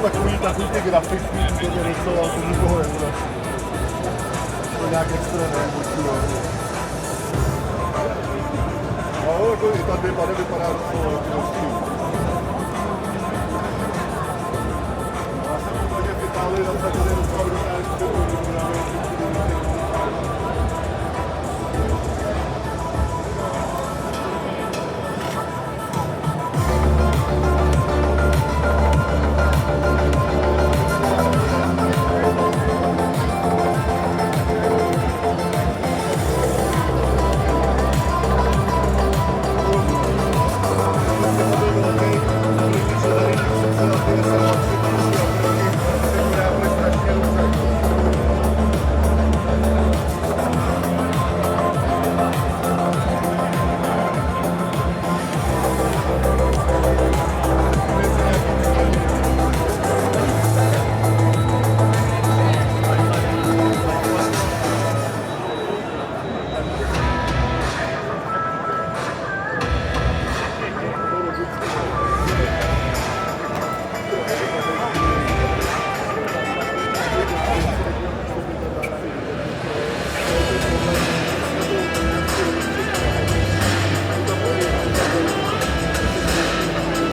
takový ty grafiky, to mě rysovat, to nikoho neurazí. To nějak extra neemočuje. No, jako i ta dvě bady vypadá prostě. Já jsem úplně v Itálii nasadili docela dobré,